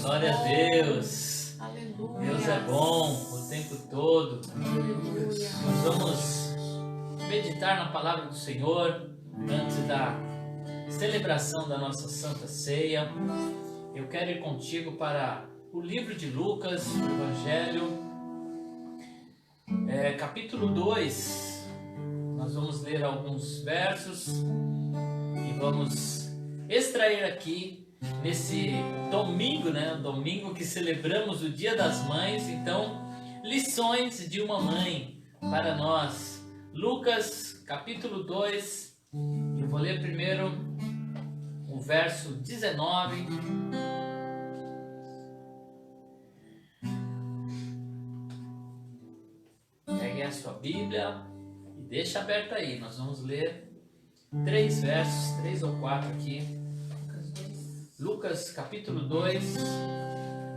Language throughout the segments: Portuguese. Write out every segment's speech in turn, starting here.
Glória a Deus. Aleluia. Deus é bom o tempo todo. Aleluia. Nós vamos meditar na palavra do Senhor antes da celebração da nossa Santa Ceia. Eu quero ir contigo para o livro de Lucas, o Evangelho, capítulo 2. Nós vamos ler alguns versos e vamos extrair aqui nesse domingo, domingo que celebramos o Dia das Mães. Então, lições de uma mãe para nós. Lucas, capítulo 2, eu vou ler primeiro o verso 19. Pegue a sua Bíblia e deixa aberta aí. Nós vamos ler 3 versos, 3 ou 4 aqui. Lucas capítulo 2,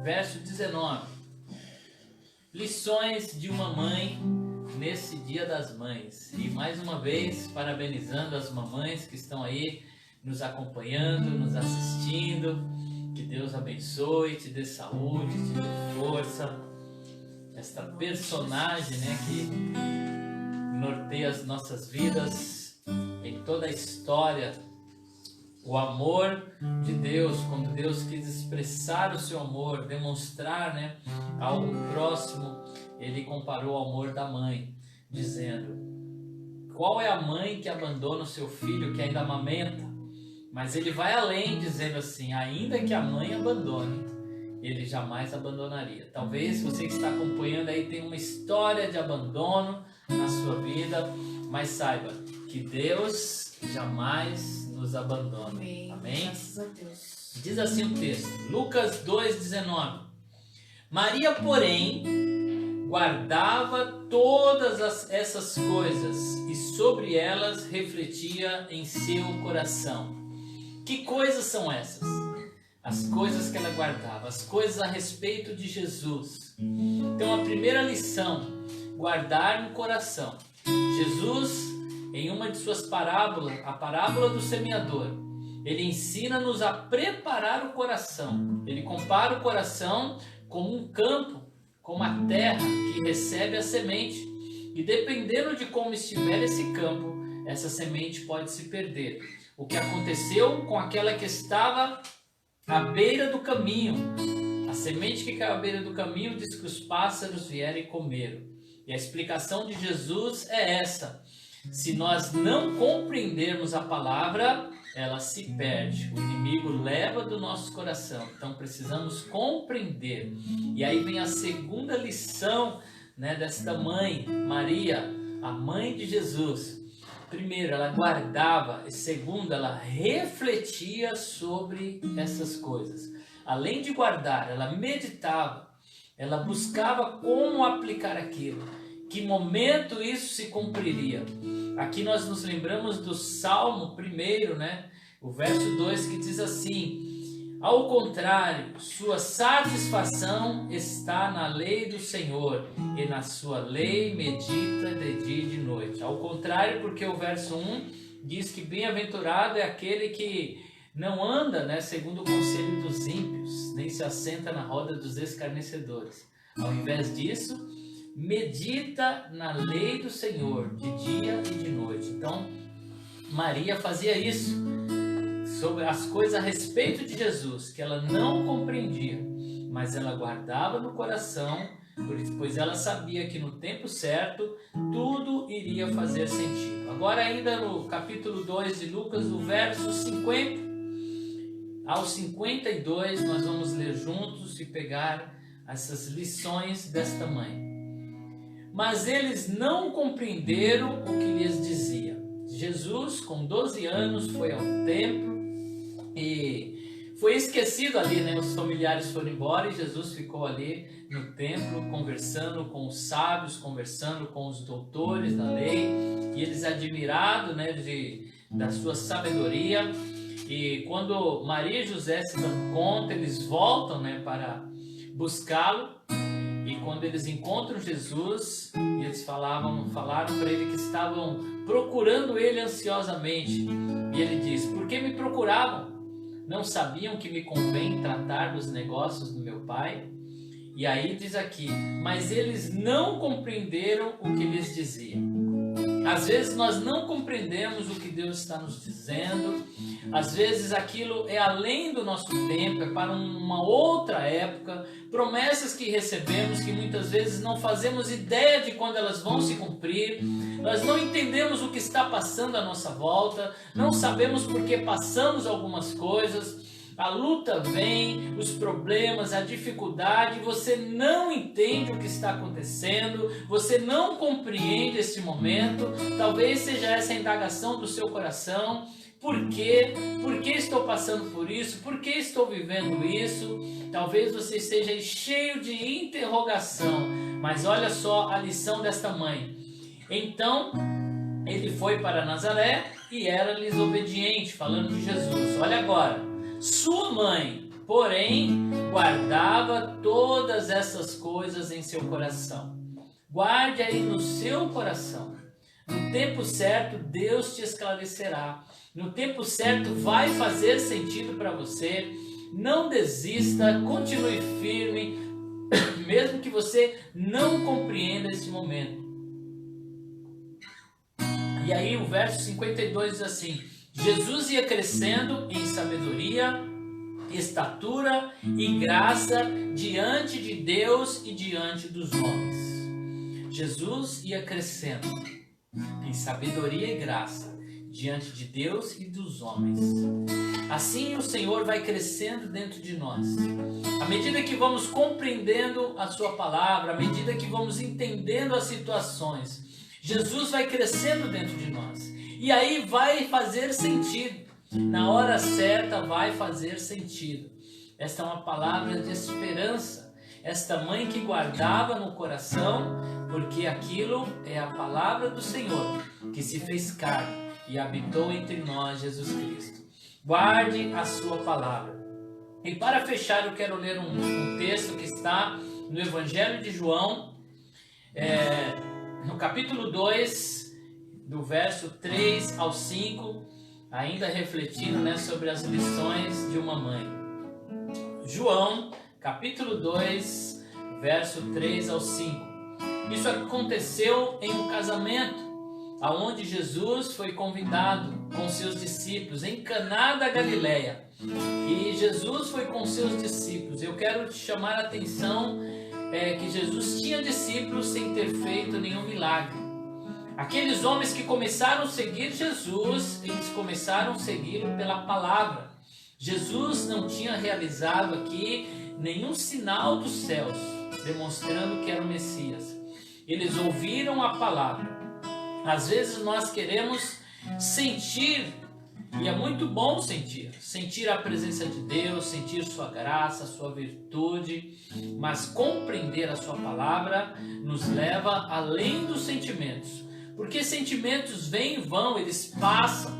verso 19. Lições de uma mãe nesse Dia das Mães. E mais uma vez, parabenizando as mamães que estão aí nos acompanhando, nos assistindo. Que Deus abençoe, te dê saúde, te dê força. Esta personagem, que norteia as nossas vidas em toda a história. O amor de Deus, quando Deus quis expressar o seu amor, demonstrar ao próximo, ele comparou o amor da mãe, dizendo: qual é a mãe que abandona o seu filho que ainda amamenta? Mas ele vai além, dizendo assim: ainda que a mãe abandone, ele jamais abandonaria. Talvez você que está acompanhando aí tenha uma história de abandono na sua vida, mas saiba que Deus jamais nos abandona. Amém? Graças a Deus. Diz assim o texto, Lucas 2,19. Maria, porém, guardava todas essas coisas e sobre elas refletia em seu coração. Que coisas são essas? As coisas que ela guardava, as coisas a respeito de Jesus. Então, a primeira lição, guardar no coração. Jesus, em uma de suas parábolas, a parábola do semeador, ele ensina-nos a preparar o coração. Ele compara o coração como um campo, como a terra que recebe a semente. E dependendo de como estiver esse campo, essa semente pode se perder. O que aconteceu com aquela que estava à beira do caminho? A semente que caiu à beira do caminho diz que os pássaros vieram e comeram. E a explicação de Jesus é essa. Se nós não compreendermos a palavra, ela se perde. O inimigo leva do nosso coração. Então precisamos compreender. E aí vem a segunda lição desta mãe, Maria, a mãe de Jesus. Primeiro, ela guardava. E segundo, ela refletia sobre essas coisas. Além de guardar, ela meditava. Ela buscava como aplicar aquilo. Que momento isso se cumpriria? Aqui nós nos lembramos do Salmo 1, o verso 2, que diz assim: ao contrário, sua satisfação está na lei do Senhor, e na sua lei medita de dia e de noite. Ao contrário, porque o verso 1 diz que bem-aventurado é aquele que não anda segundo o conselho dos ímpios, nem se assenta na roda dos escarnecedores. Ao invés disso, medita na lei do Senhor de dia e de noite. Então, Maria fazia isso sobre as coisas a respeito de Jesus, que ela não compreendia, mas ela guardava no coração, pois ela sabia que no tempo certo tudo iria fazer sentido. Agora ainda no capítulo 2 de Lucas, o verso 50 ao 52, nós vamos ler juntos e pegar essas lições desta mãe. Mas eles não compreenderam o que lhes dizia. Jesus, com 12 anos, foi ao templo e foi esquecido ali, Os familiares foram embora e Jesus ficou ali no templo, conversando com os sábios, conversando com os doutores da lei, e eles admirados, da sua sabedoria. E quando Maria e José se dão conta, eles voltam, para buscá-lo. E quando eles encontram Jesus, eles falaram para ele que estavam procurando ele ansiosamente. E ele diz: por que me procuravam? não sabiam que me convém tratar dos negócios do meu pai? E aí diz aqui, mas eles não compreenderam o que lhes dizia. Às vezes nós não compreendemos o que Deus está nos dizendo, às vezes aquilo é além do nosso tempo, é para uma outra época, promessas que recebemos que muitas vezes não fazemos ideia de quando elas vão se cumprir, nós não entendemos o que está passando à nossa volta, não sabemos por que passamos algumas coisas. A luta vem, os problemas, a dificuldade, você não entende o que está acontecendo, você não compreende esse momento, talvez seja essa a indagação do seu coração. Por quê? Por que estou passando por isso? Por que estou vivendo isso? Talvez você esteja cheio de interrogação, mas olha só a lição desta mãe. Então, ele foi para Nazaré e era-lhes obediente, falando de Jesus. Olha agora. Sua mãe, porém, guardava todas essas coisas em seu coração. Guarde aí no seu coração. No tempo certo, Deus te esclarecerá. No tempo certo, vai fazer sentido para você. Não desista, continue firme, mesmo que você não compreenda esse momento. E aí o verso 52 diz assim: Jesus ia crescendo em sabedoria, estatura e graça diante de Deus e diante dos homens. Jesus ia crescendo em sabedoria e graça diante de Deus e dos homens. Assim o Senhor vai crescendo dentro de nós. À medida que vamos compreendendo a sua palavra, à medida que vamos entendendo as situações, Jesus vai crescendo dentro de nós. E aí vai fazer sentido. Na hora certa vai fazer sentido. Esta é uma palavra de esperança. Esta mãe que guardava no coração, porque aquilo é a palavra do Senhor, que se fez carne e habitou entre nós, Jesus Cristo. Guarde a sua palavra. E para fechar, eu quero ler um texto que está no Evangelho de João, no capítulo 2, do verso 3 ao 5, ainda refletindo, sobre as lições de uma mãe. João, capítulo 2, verso 3 ao 5. Isso aconteceu em um casamento, aonde Jesus foi convidado com seus discípulos em Caná da Galileia. E Jesus foi com seus discípulos. Eu quero te chamar a atenção que Jesus tinha discípulos sem ter feito nenhum milagre. Aqueles homens que começaram a seguir Jesus, eles começaram a segui-lo pela palavra. Jesus não tinha realizado aqui nenhum sinal dos céus, demonstrando que era o Messias. Eles ouviram a palavra. Às vezes nós queremos sentir, e é muito bom sentir a presença de Deus, sentir sua graça, sua virtude, mas compreender a sua palavra nos leva além dos sentimentos. Porque sentimentos vêm e vão, eles passam.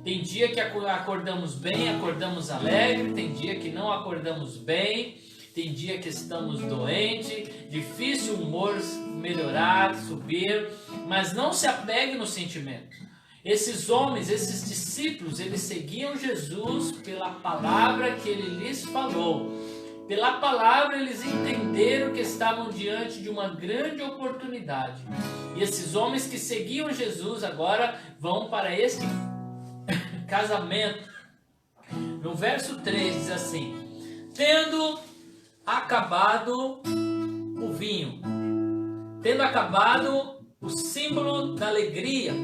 Tem dia que acordamos bem, acordamos alegre, tem dia que não acordamos bem, tem dia que estamos doentes, difícil o humor melhorar, subir, mas não se apegue no sentimento. Esses homens, esses discípulos, eles seguiam Jesus pela palavra que ele lhes falou. Pela palavra eles entenderam que estavam diante de uma grande oportunidade. E esses homens que seguiam Jesus agora vão para este casamento. No verso 3 diz assim: tendo acabado o vinho, tendo acabado o símbolo da alegria,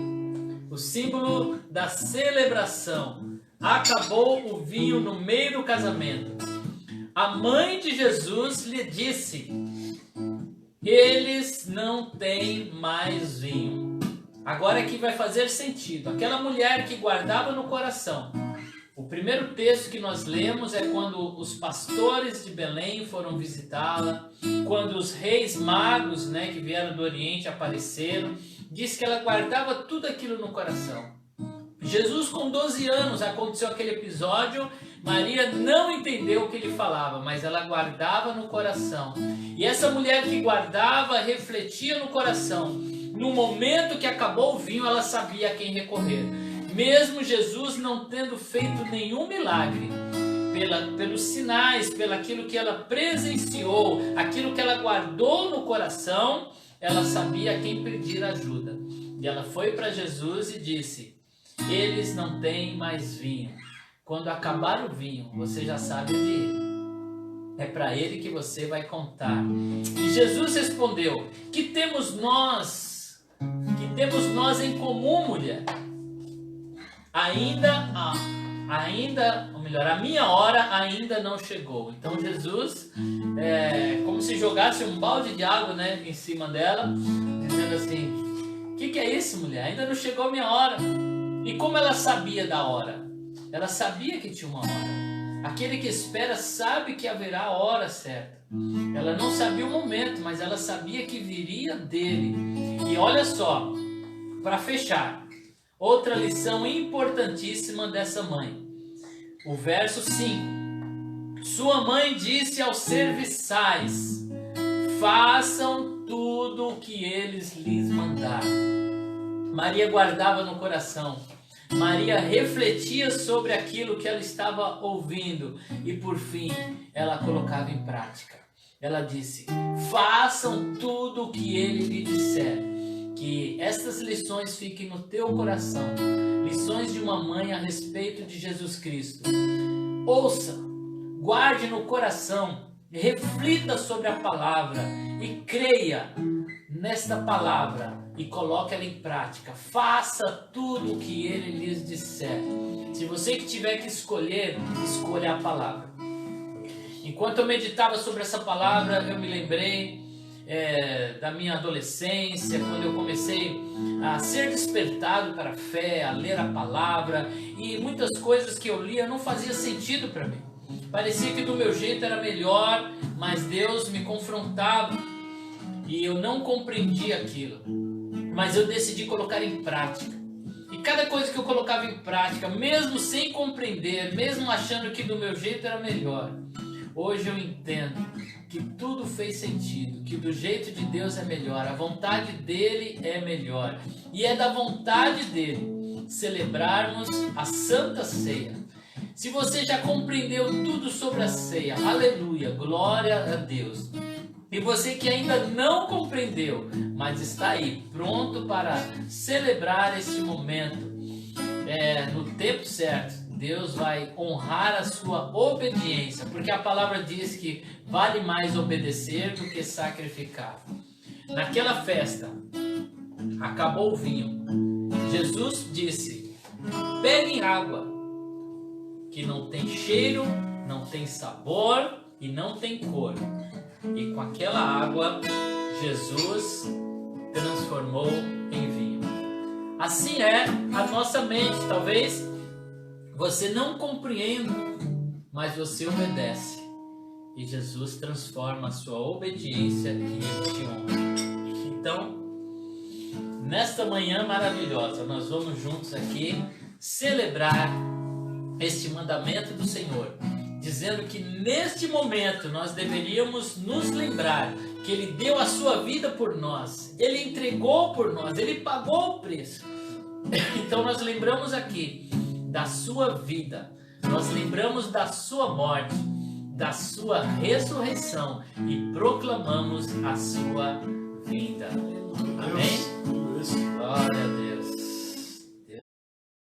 o símbolo da celebração, acabou o vinho no meio do casamento. A mãe de Jesus lhe disse: eles não têm mais vinho. Agora aqui vai fazer sentido. Aquela mulher que guardava no coração. O primeiro texto que nós lemos é quando os pastores de Belém foram visitá-la, quando os reis magos, que vieram do Oriente apareceram. Diz que ela guardava tudo aquilo no coração. Jesus com 12 anos aconteceu aquele episódio. Maria não entendeu o que ele falava, mas ela guardava no coração. E essa mulher que guardava, refletia no coração. No momento que acabou o vinho, ela sabia a quem recorrer. mesmo Jesus não tendo feito nenhum milagre, pelos sinais, pelaquilo que ela presenciou, aquilo que ela guardou no coração, ela sabia a quem pedir ajuda. E ela foi para Jesus e disse: eles não têm mais vinho. Quando acabar o vinho, você já sabe onde ir. É para ele que você vai contar. E Jesus respondeu: que temos nós em comum, mulher? Ou melhor, a minha hora ainda não chegou. Então Jesus, como se jogasse um balde de água, né, em cima dela, dizendo assim: que é isso, mulher? Ainda não chegou a minha hora. E como ela sabia da hora? Ela sabia que tinha uma hora. Aquele que espera sabe que haverá a hora certa. Ela não sabia o momento, mas ela sabia que viria dele. E olha só, para fechar, outra lição importantíssima dessa mãe. O verso 5. Sua mãe disse aos serviçais: façam tudo o que eles lhes mandaram. Maria guardava no coração. Maria refletia sobre aquilo que ela estava ouvindo e, por fim, ela colocava em prática. Ela disse: façam tudo o que ele lhe disser. Que estas lições fiquem no teu coração. Lições de uma mãe a respeito de Jesus Cristo. Ouça, guarde no coração, reflita sobre a palavra e creia nesta palavra e coloque ela em prática. Faça tudo o que ele lhes disser. Se você que tiver que escolher, escolha a palavra. Enquanto eu meditava sobre essa palavra, eu me lembrei da minha adolescência, quando eu comecei a ser despertado para a fé, a ler a palavra, e muitas coisas que eu lia não fazia sentido para mim. Parecia que do meu jeito era melhor, mas Deus me confrontava e eu não compreendia aquilo. Mas eu decidi colocar em prática. E cada coisa que eu colocava em prática, mesmo sem compreender, mesmo achando que do meu jeito era melhor, hoje eu entendo que tudo fez sentido, que do jeito de Deus é melhor, a vontade dele é melhor. E é da vontade dele celebrarmos a Santa Ceia. Se você já compreendeu tudo sobre a ceia, aleluia, glória a Deus. E você que ainda não compreendeu, mas está aí pronto para celebrar este momento, no tempo certo, Deus vai honrar a sua obediência, porque a palavra diz que vale mais obedecer do que sacrificar. Naquela festa, acabou o vinho. Jesus disse: peguem água, que não tem cheiro, não tem sabor e não tem cor. E com aquela água, Jesus transformou em vinho. Assim é a nossa mente. Talvez você não compreenda, mas você obedece. E Jesus transforma a sua obediência e Ele te honra. Então, nesta manhã maravilhosa, nós vamos juntos aqui celebrar este mandamento do Senhor, dizendo que neste momento nós deveríamos nos lembrar que Ele deu a sua vida por nós, Ele entregou por nós, Ele pagou o preço. Então nós lembramos aqui da sua vida, nós lembramos da sua morte, da sua ressurreição e proclamamos a sua vinda. Amém? Glória a Deus.